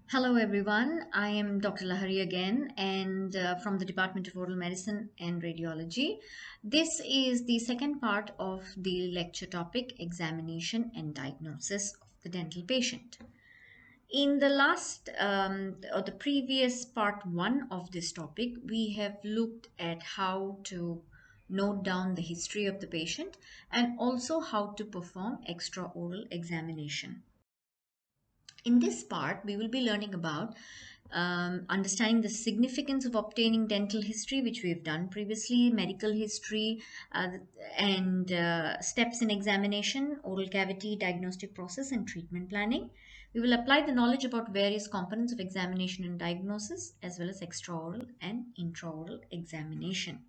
Hello, everyone. I am Dr. Lahari again, and from the Department of Oral Medicine and Radiology. This is the second part of the lecture topic Examination and Diagnosis of the Dental Patient. In the last or the previous part one of this topic, we have looked at how to note down the history of the patient and also how to perform extraoral examination. In this part, we will be learning about understanding the significance of obtaining dental history, which we have done previously, medical history, and steps in examination, oral cavity, diagnostic process, and treatment planning. We will apply the knowledge about various components of examination and diagnosis, as well as extraoral and intraoral examination.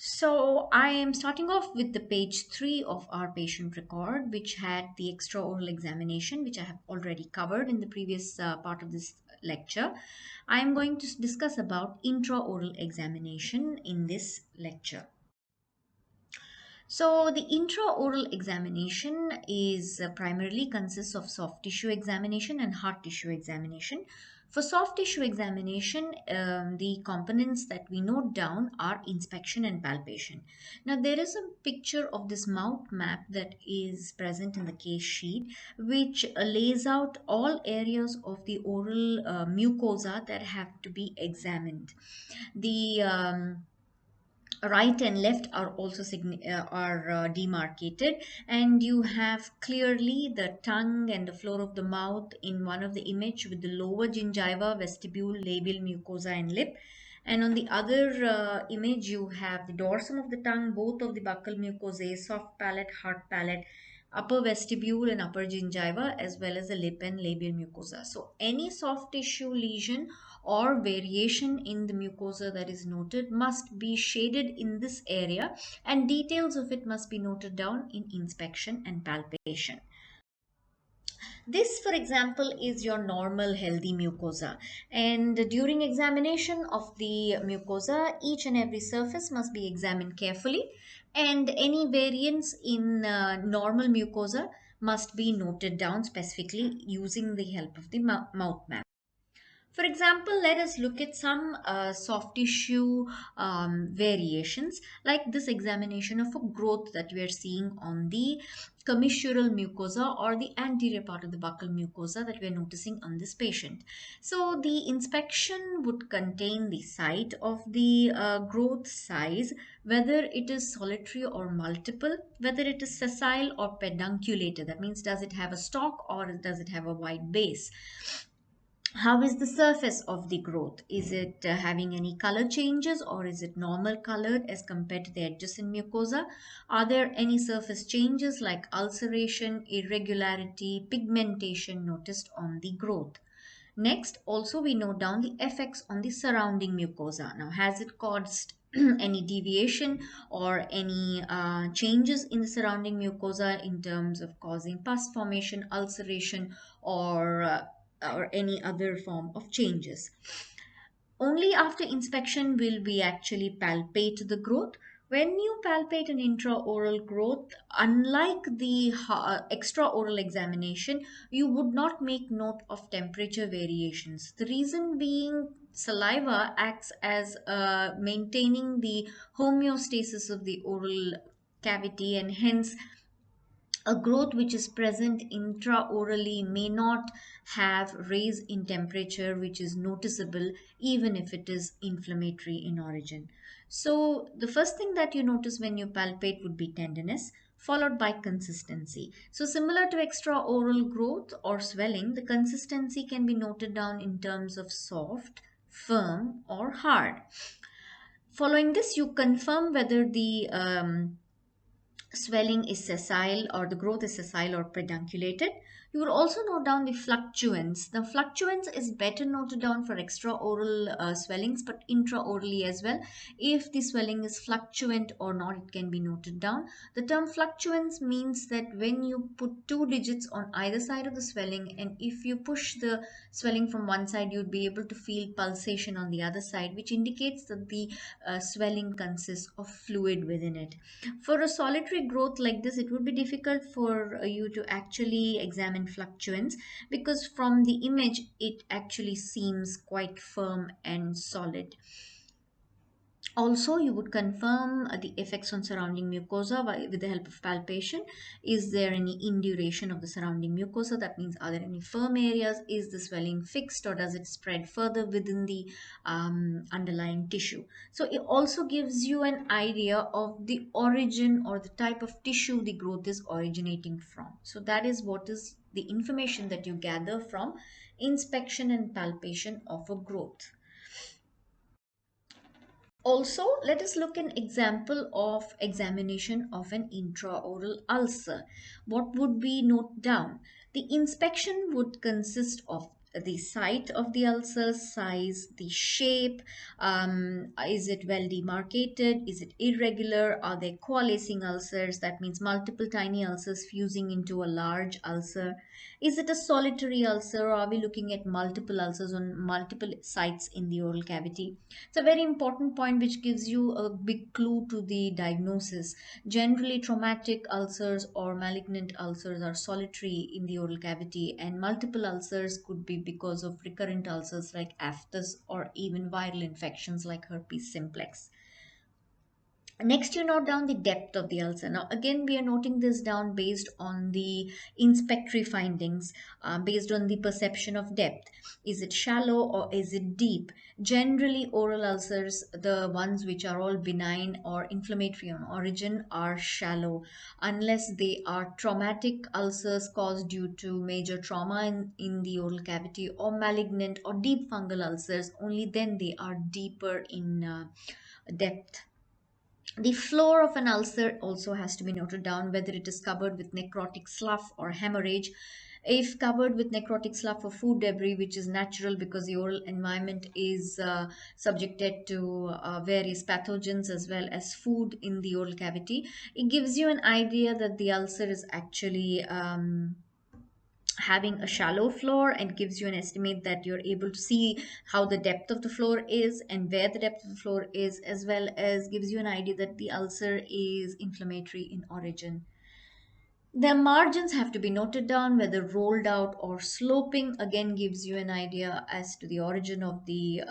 So I am starting off with the page 3 of our patient record, which had the extraoral examination, which I have already covered in the previous part of this lecture. I am going to discuss about intraoral examination in this lecture. So the intraoral examination is primarily consists of soft tissue examination and hard tissue examination. For soft tissue examination, the components that we note down are inspection and palpation. Now there is a picture of this mouth map that is present in the case sheet, which lays out all areas of the oral mucosa that have to be examined. The right and left are also demarcated, and you have clearly the tongue and the floor of the mouth in one of the image with the lower gingiva, vestibule, labial mucosa and lip, and on the other image you have the dorsum of the tongue, both of the buccal mucosae, soft palate, hard palate, upper vestibule and upper gingiva, as well as the lip and labial mucosa. So any soft tissue lesion or variation in the mucosa that is noted must be shaded in this area, and details of it must be noted down in inspection and palpation. This, for example, is your normal healthy mucosa. And during examination of the mucosa, each and every surface must be examined carefully, and any variance in normal mucosa must be noted down specifically using the help of the mouth map. For example, let us look at some soft tissue variations, like this examination of a growth that we are seeing on the commissural mucosa or the anterior part of the buccal mucosa that we are noticing on this patient. So the inspection would contain the site of the growth size, whether it is solitary or multiple, whether it is sessile or pedunculated. That means, does it have a stalk or does it have a wide base? How is the surface of the growth? Is it having any color changes, or is it normal colored as compared to the adjacent mucosa? Are there any surface changes like ulceration, irregularity, pigmentation noticed on the growth? Next, also we note down the effects on the surrounding mucosa. Now, has it caused any deviation or any changes in the surrounding mucosa in terms of causing pus formation, ulceration, or any other form of changes? Only after inspection will we actually palpate the growth. When you palpate an intraoral growth, unlike the extraoral examination, you would not make note of temperature variations. The reason being, saliva acts as maintaining the homeostasis of the oral cavity, and hence a growth which is present intraorally may not have raise in temperature which is noticeable even if it is inflammatory in origin. So the first thing that you notice when you palpate would be tenderness, followed by consistency. So similar to extraoral growth or swelling, the consistency can be noted down in terms of soft, firm, or hard. Following this, you confirm whether the swelling is sessile or the growth is sessile or pedunculated. You would also note down the fluctuance. The fluctuance is better noted down for extraoral swellings, but intraorally as well. If the swelling is fluctuant or not, it can be noted down. The term fluctuance means that when you put two digits on either side of the swelling, and if you push the swelling from one side, you'd be able to feel pulsation on the other side, which indicates that the swelling consists of fluid within it. For a solitary growth like this, it would be difficult for you to actually examine and fluctuance, because from the image it actually seems quite firm and solid. Also, you would confirm the effects on surrounding mucosa with the help of palpation. Is there any induration of the surrounding mucosa? That means, are there any firm areas? Is the swelling fixed, or does it spread further within the underlying tissue? So it also gives you an idea of the origin or the type of tissue the growth is originating from. So that is what is the information that you gather from inspection and palpation of a growth. Also, let us look an example of examination of an intraoral ulcer. What would we note down? The inspection would consist of the site of the ulcer, size, the shape, is it well demarcated, is it irregular, are there coalescing ulcers, that means multiple tiny ulcers fusing into a large ulcer, is it a solitary ulcer, or are we looking at multiple ulcers on multiple sites in the oral cavity? It's a very important point which gives you a big clue to the diagnosis. Generally, traumatic ulcers or malignant ulcers are solitary in the oral cavity, and multiple ulcers could be because of recurrent ulcers like aphthous or even viral infections like herpes simplex. Next, you note down the depth of the ulcer. Now, again, we are noting this down based on the inspectory findings, based on the perception of depth. Is it shallow or is it deep? Generally, oral ulcers, the ones which are all benign or inflammatory on origin, are shallow. Unless they are traumatic ulcers caused due to major trauma in the oral cavity, or malignant or deep fungal ulcers, only then they are deeper in depth. The floor of an ulcer also has to be noted down, whether it is covered with necrotic slough or hemorrhage. If covered with necrotic slough or food debris, which is natural because the oral environment is subjected to various pathogens as well as food in the oral cavity, it gives you an idea that the ulcer is actually having a shallow floor, and gives you an estimate that you're able to see how the depth of the floor is and where the depth of the floor is, as well as gives you an idea that the ulcer is inflammatory in origin. The margins have to be noted down, whether rolled out or sloping, again gives you an idea as to the origin of the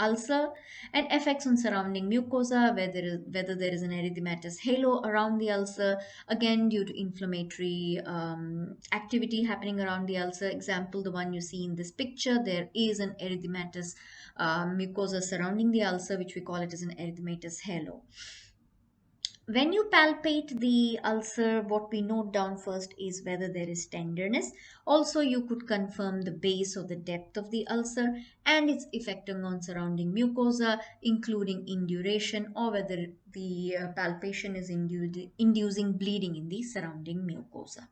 ulcer, and effects on surrounding mucosa, whether there is an erythematous halo around the ulcer, again due to inflammatory activity happening around the ulcer. Example, the one you see in this picture, there is an erythematous mucosa surrounding the ulcer, which we call it as an erythematous halo. When you palpate the ulcer, what we note down first is whether there is tenderness. Also, you could confirm the base or the depth of the ulcer and its effect on surrounding mucosa, including induration, or whether the palpation is inducing bleeding in the surrounding mucosa.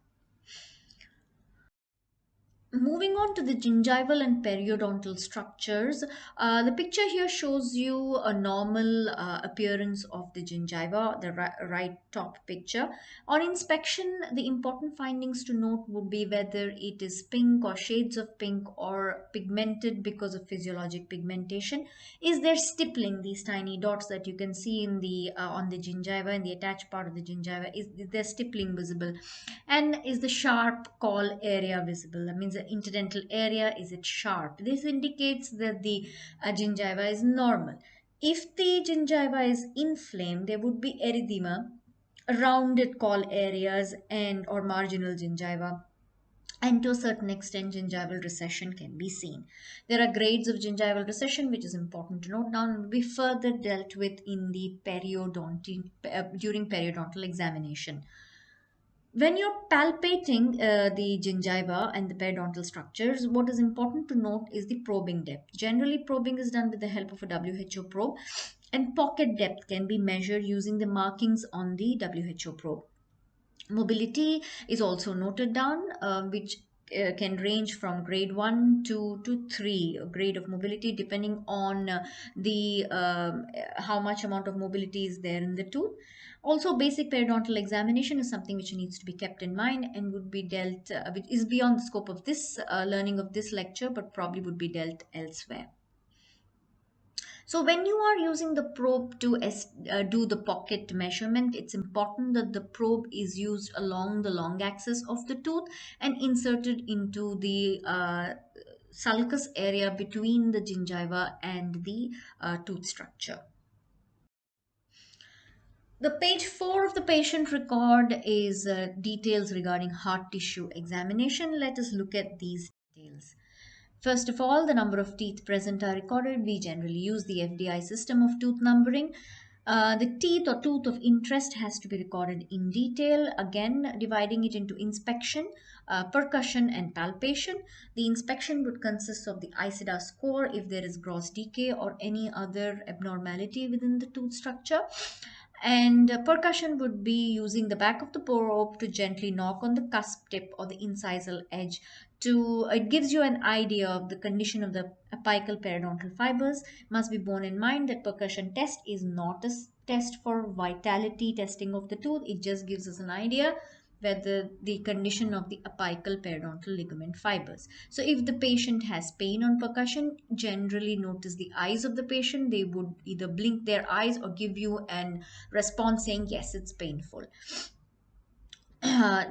Moving on to the gingival and periodontal structures, the picture here shows you a normal appearance of the gingiva, the right top picture. On inspection, the important findings to note would be whether it is pink or shades of pink or pigmented because of physiologic pigmentation. Is there stippling, these tiny dots that you can see in the on the gingiva, in the attached part of the gingiva? Is there stippling visible? And is the sharp call area visible? That means the interdental area, is it sharp? This indicates that the gingiva is normal. If the gingiva is inflamed, there would be erythema, rounded call areas, and or marginal gingiva, and to a certain extent gingival recession can be seen. There are grades of gingival recession which is important to note down and will be further dealt with in the during periodontal examination. When you're palpating the gingiva and the periodontal structures, what is important to note is the probing depth. Generally, probing is done with the help of a WHO probe, and pocket depth can be measured using the markings on the WHO probe. Mobility is also noted down, which can range from grade 1 to 3 grade of mobility, depending on the how much amount of mobility is there in the tooth. Also, basic periodontal examination is something which needs to be kept in mind and would be dealt, which is beyond the scope of this learning of this lecture, but probably would be dealt elsewhere. So when you are using the probe to do the pocket measurement, it's important that the probe is used along the long axis of the tooth and inserted into the sulcus area between the gingiva and the tooth structure. The page 4 of the patient record is details regarding hard tissue examination. Let us look at these details. First of all, the number of teeth present are recorded. We generally use the FDI system of tooth numbering. The teeth or tooth of interest has to be recorded in detail, again dividing it into inspection, percussion and palpation. The inspection would consist of the ICIDA score if there is gross decay or any other abnormality within the tooth structure. And percussion would be using the back of the probe to gently knock on the cusp tip or the incisal edge. To it gives you an idea of the condition of the apical periodontal fibers. Must be borne in mind that percussion test is not a test for vitality testing of the tooth. It just gives us an idea whether the condition of the apical periodontal ligament fibers. So if the patient has pain on percussion, generally notice the eyes of the patient. They would either blink their eyes or give you an response saying yes, it's painful.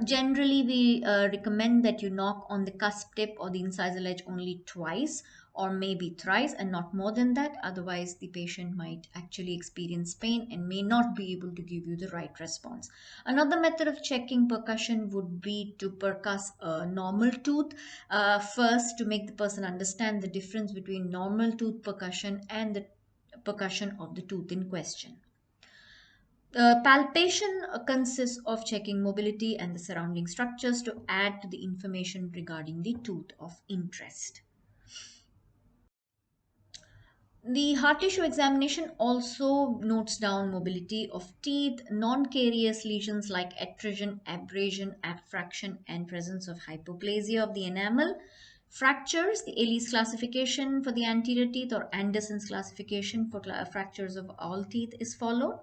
Generally, we recommend that you knock on the cusp tip or the incisal edge only twice or maybe thrice and not more than that. Otherwise, the patient might actually experience pain and may not be able to give you the right response. Another method of checking percussion would be to percuss a normal tooth first to make the person understand the difference between normal tooth percussion and the percussion of the tooth in question. Palpation consists of checking mobility and the surrounding structures to add to the information regarding the tooth of interest. The hard tissue examination also notes down mobility of teeth, non-carious lesions like atresion, abrasion, abfraction, and presence of hypoplasia of the enamel. Fractures, the Ailey's classification for the anterior teeth or Anderson's classification for fractures of all teeth is followed.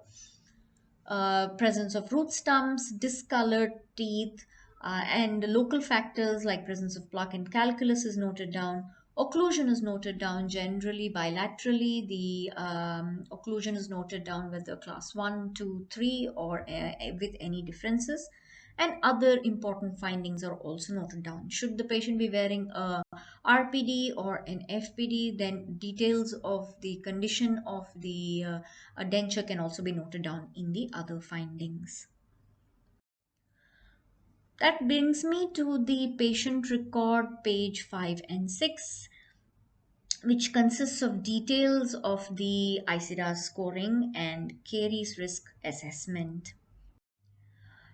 Presence of root stumps, discolored teeth, and local factors like presence of plaque and calculus is noted down. Occlusion is noted down generally bilaterally. The occlusion is noted down whether class 1, 2, 3 or with any differences. And other important findings are also noted down. Should the patient be wearing a RPD or an FPD, then details of the condition of the denture can also be noted down in the other findings. That brings me to the patient record, page 5 and 6, which consists of details of the ICIDA scoring and Caries risk assessment.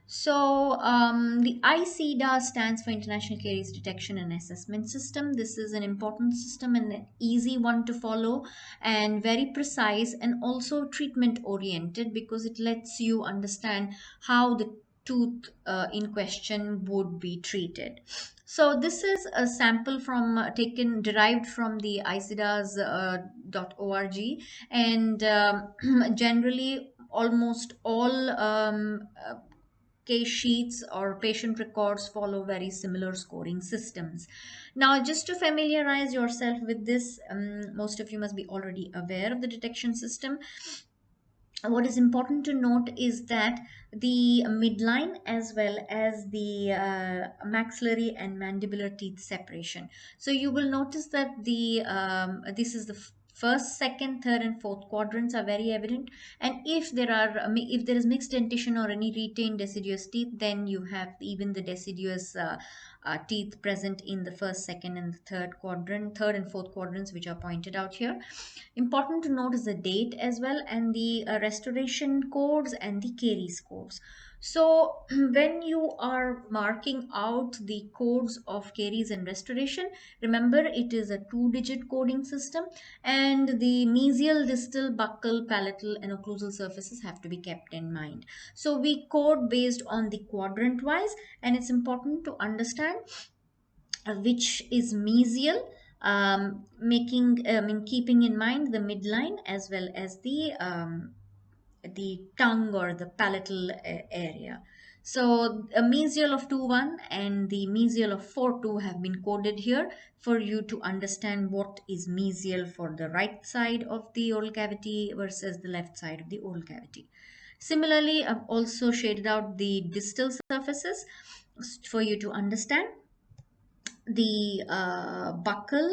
So, the ICDA stands for International Caries Detection and Assessment System. This is an important system and an easy one to follow and very precise and also treatment oriented because it lets you understand how the tooth in question would be treated. So this is a sample from taken derived from the ICIDA's .org, and generally almost all case sheets or patient records follow very similar scoring systems. Now, just to familiarize yourself with this, most of you must be already aware of the detection system. What is important to note is that the midline as well as the maxillary and mandibular teeth separation. So you will notice that the this is the first, second, third, and fourth quadrants are very evident. And if there is mixed dentition or any retained deciduous teeth, then you have even the deciduous teeth present in the first, second, and the third and fourth quadrants, which are pointed out here. Important to note is the date as well, and the restoration codes and the Caries codes. So when you are marking out the codes of Caries and restoration, remember it is a 2-digit coding system, and the mesial, distal, buccal, palatal, and occlusal surfaces have to be kept in mind. So we code based on the quadrant wise, and it's important to understand which is mesial, keeping in mind the midline as well as the tongue or the palatal area. So a mesial of 2,1 and the mesial of 4,2 have been coded here for you to understand what is mesial for the right side of the oral cavity versus the left side of the oral cavity. Similarly, I've also shaded out the distal surfaces for you to understand the buccal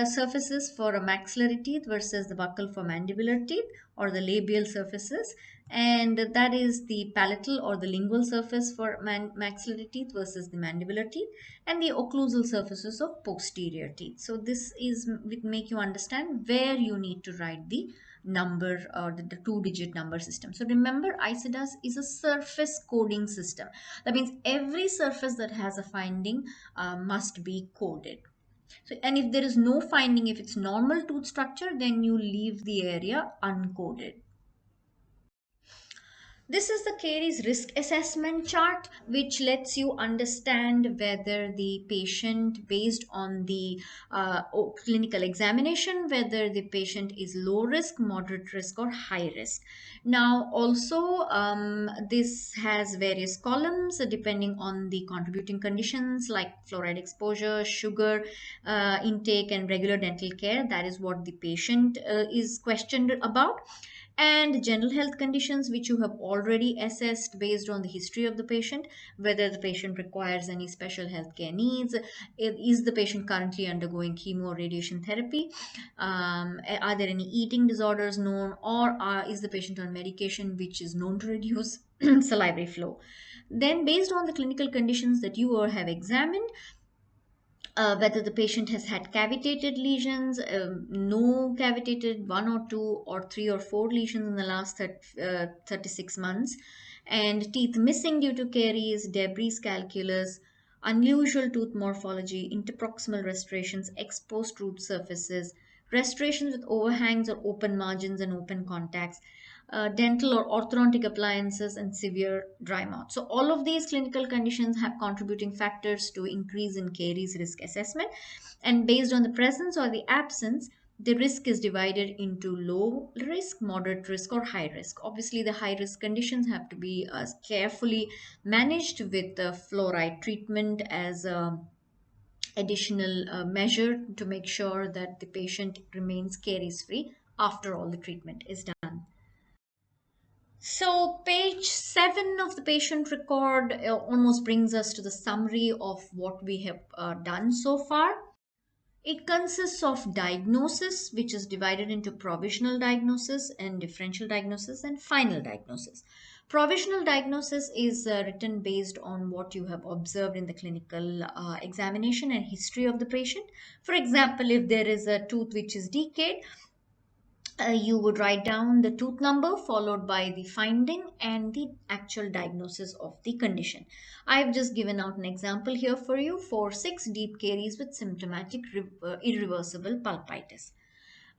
surfaces for a maxillary teeth versus the buccal for mandibular teeth, or the labial surfaces, and that is the palatal or the lingual surface for maxillary teeth versus the mandibular teeth, and the occlusal surfaces of posterior teeth. So this is make you understand where you need to write the number or the two-digit number system. So remember, ICIDAS is a surface coding system. That means every surface that has a finding must be coded. So, and if there is no finding, if it's normal tooth structure, then you leave the area uncoded. This is the Caries risk assessment chart, which lets you understand whether the patient, based on the clinical examination, whether the patient is low risk, moderate risk, or high risk. Now, also, this has various columns depending on the contributing conditions like fluoride exposure, sugar intake, and regular dental care. That is what the patient is questioned about, and general health conditions which you have already assessed based on the history of the patient, whether the patient requires any special healthcare needs, is the patient currently undergoing chemo or radiation therapy, are there any eating disorders known, or is the patient on medication which is known to reduce salivary flow. Then, based on the clinical conditions that you have examined, whether the patient has had cavitated lesions, no cavitated, one or two or three or four lesions in the last 36 months, and teeth missing due to caries, debris calculus, unusual tooth morphology, interproximal restorations, exposed root surfaces, restorations with overhangs or open margins and open contacts, dental or orthodontic appliances, and severe dry mouth. So all of these clinical conditions have contributing factors to increase in caries risk assessment. And based on the presence or the absence, the risk is divided into low risk, moderate risk, or high risk. Obviously, the high risk conditions have to be carefully managed with fluoride treatment as a additional measure to make sure that the patient remains caries free after all the treatment is done. So, page 7 of the patient record almost brings us to the summary of what we have done so far. It consists of diagnosis, which is divided into provisional diagnosis and differential diagnosis and final diagnosis. Provisional diagnosis is written based on what you have observed in the clinical examination and history of the patient. For example, if there is a tooth which is decayed, you would write down the tooth number followed by the finding and the actual diagnosis of the condition. I've just given out an example here for you for 6 deep caries with symptomatic irreversible pulpitis.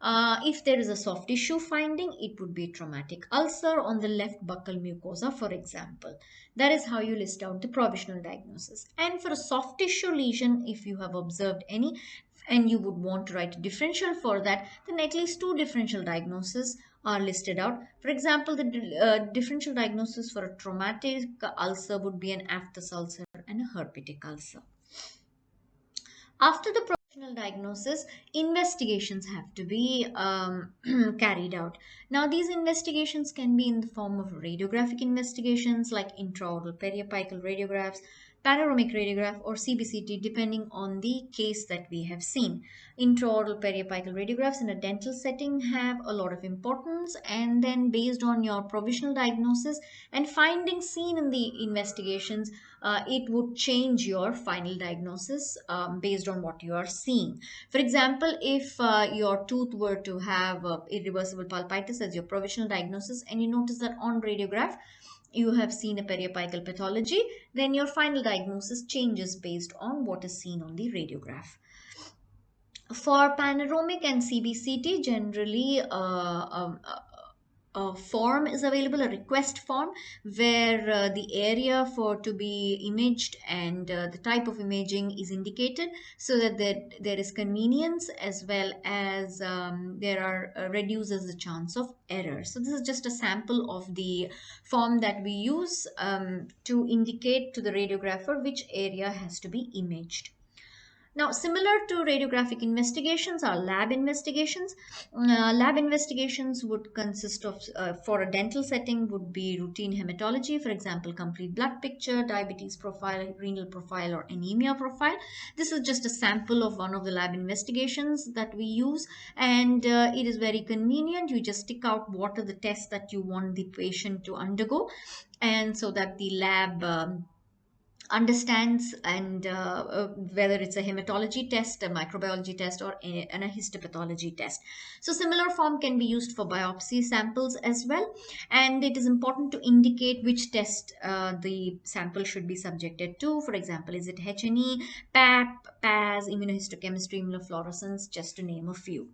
If there is a soft tissue finding, it would be traumatic ulcer on the left buccal mucosa, for example. That is how you list out the provisional diagnosis. And for a soft tissue lesion, if you have observed any and you would want to write a differential for that, then at least two differential diagnoses are listed out. For example, the differential diagnosis for a traumatic ulcer would be an aphthous ulcer and a herpetic ulcer. After the professional diagnosis, investigations have to be carried out. Now, these investigations can be in the form of radiographic investigations like intraoral periapical radiographs, panoramic radiograph, or CBCT, depending on the case that we have seen. Intraoral periapical radiographs in a dental setting have a lot of importance, and then based on your provisional diagnosis and findings seen in the investigations, it would change your final diagnosis based on what you are seeing. For example, if your tooth were to have irreversible pulpitis as your provisional diagnosis, and you notice that on radiograph you have seen a periapical pathology, then your final diagnosis changes based on what is seen on the radiograph. For panoramic and CBCT, generally form is available, a request form, where the area for to be imaged and the type of imaging is indicated, so that there is convenience, as well as there are reduces the chance of error. So this is just a sample of the form that we use to indicate to the radiographer which area has to be imaged. Now, similar to radiographic investigations are lab investigations. Lab investigations would consist of, for a dental setting, would be routine hematology, for example, complete blood picture, diabetes profile, renal profile, or anemia profile. This is just a sample of one of the lab investigations that we use, and it is very convenient. You just tick out what are the tests that you want the patient to undergo, and so that the lab understands, and whether it's a hematology test, a microbiology test, or a histopathology test. So similar form can be used for biopsy samples as well, and it is important to indicate which test the sample should be subjected to. For example, is it H&E, PAP, PAS, immunohistochemistry, immunofluorescence, just to name a few.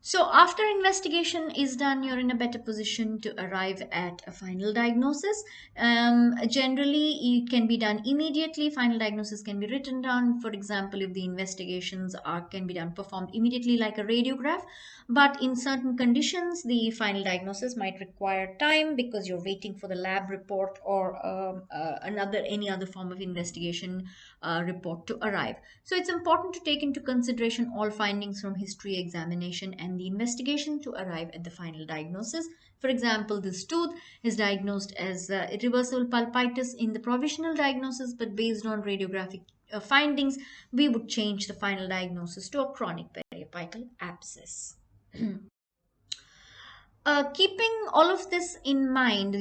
So, after investigation is done, you're in a better position to arrive at a final diagnosis. Generally, it can be done immediately. Final diagnosis can be written down. For example, if the investigations are can be done performed immediately, like a radiograph. But in certain conditions, the final diagnosis might require time because you're waiting for the lab report or any other form of investigation report to arrive. So it's important to take into consideration all findings from history examination and the investigation to arrive at the final diagnosis. For example, this tooth is diagnosed as irreversible pulpitis in the provisional diagnosis, but based on radiographic findings, we would change the final diagnosis to a chronic periapital abscess. Keeping all of this in mind,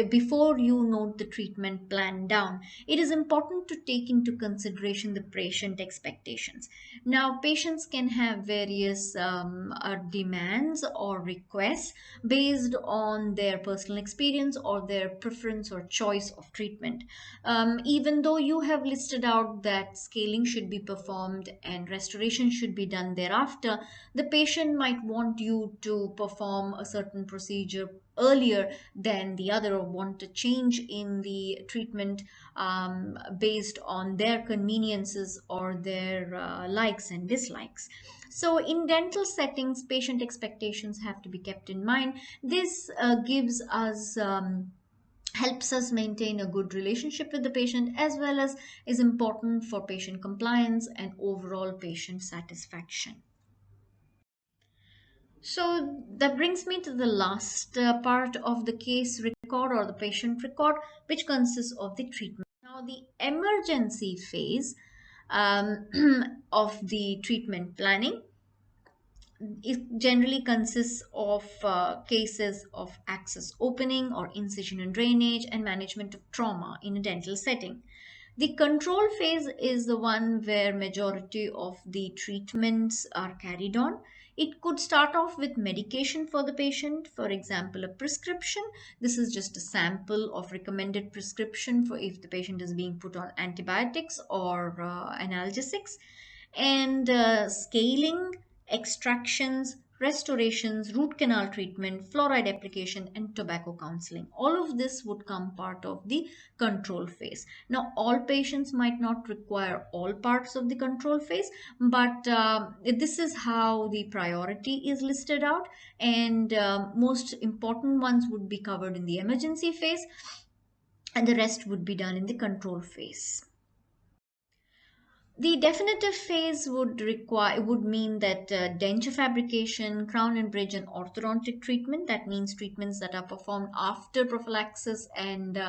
before you note the treatment plan down, it is important to take into consideration the patient expectations. Now, patients can have various demands or requests based on their personal experience or their preference or choice of treatment. Even though you have listed out that scaling should be performed and restoration should be done thereafter, the patient might want you to perform a certain procedure earlier than the other, or want a change in the treatment based on their conveniences or their likes and dislikes. So, in dental settings, patient expectations have to be kept in mind. This gives us helps us maintain a good relationship with the patient, as well as is important for patient compliance and overall patient satisfaction. So that brings me to the last part of the case record or the patient record, which consists of the treatment. Now, the emergency phase um, of the treatment planning, it generally consists of cases of access opening or incision and drainage, and management of trauma in a dental setting. The control phase is the one where majority of the treatments are carried on. It could start off with medication for the patient, for example, a prescription. This is just a sample of recommended prescription for if the patient is being put on antibiotics or analgesics, and scaling, extractions, restorations, root canal treatment, fluoride application, and tobacco counseling. All of this would come part of the control phase. Now, all patients might not require all parts of the control phase, but this is how the priority is listed out, and most important ones would be covered in the emergency phase, and the rest would be done in the control phase. The definitive phase would mean that denture fabrication, crown and bridge, and orthodontic treatment. That means treatments that are performed after prophylaxis and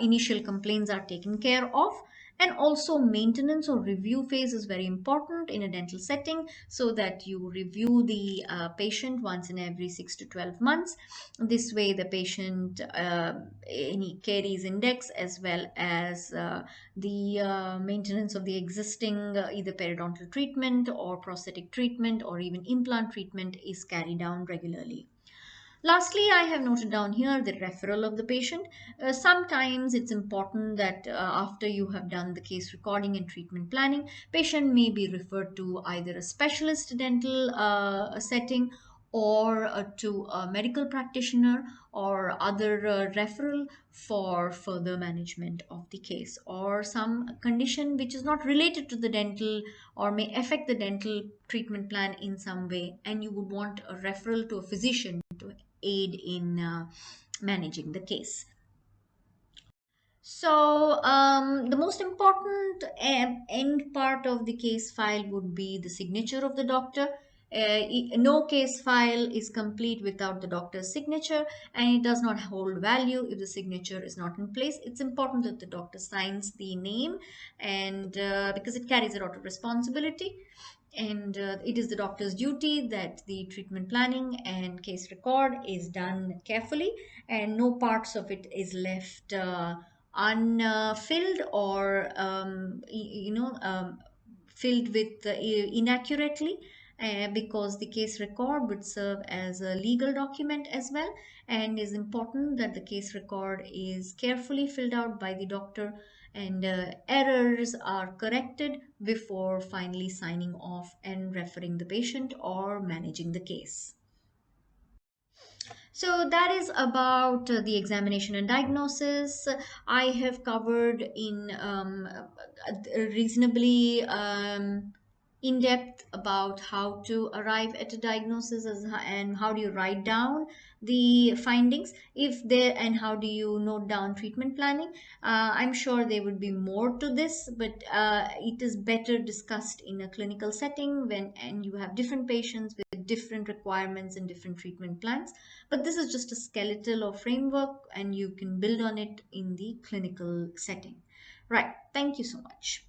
initial complaints are taken care of. And also, maintenance or review phase is very important in a dental setting, so that you review the patient once in every 6 to 12 months. This way, the patient, any caries index, as well as the maintenance of the existing either periodontal treatment or prosthetic treatment or even implant treatment is carried down regularly. Lastly, I have noted down here the referral of the patient. Sometimes it's important that after you have done the case recording and treatment planning, patient may be referred to either a specialist dental setting or to a medical practitioner or other referral for further management of the case, or some condition which is not related to the dental or may affect the dental treatment plan in some way, and you would want a referral to a physician to aid in managing the case. So, the most important end part of the case file would be the signature of the doctor. No case file is complete without the doctor's signature, and it does not hold value if the signature is not in place. It's important that the doctor signs the name, and because it carries a lot of responsibility, and it is the doctor's duty that the treatment planning and case record is done carefully, and no parts of it is left unfilled or filled with inaccurately, because the case record would serve as a legal document as well, and is important that the case record is carefully filled out by the doctor, and errors are corrected before finally signing off and referring the patient or managing the case. So that is about the examination and diagnosis. I have covered in reasonably in depth about how to arrive at a diagnosis and how do you write down the findings if there, and how do you note down treatment planning. I'm sure there would be more to this, but it is better discussed in a clinical setting when and you have different patients with different requirements and different treatment plans. But this is just a skeletal or framework, and you can build on it in the clinical setting. Right. Thank you so much.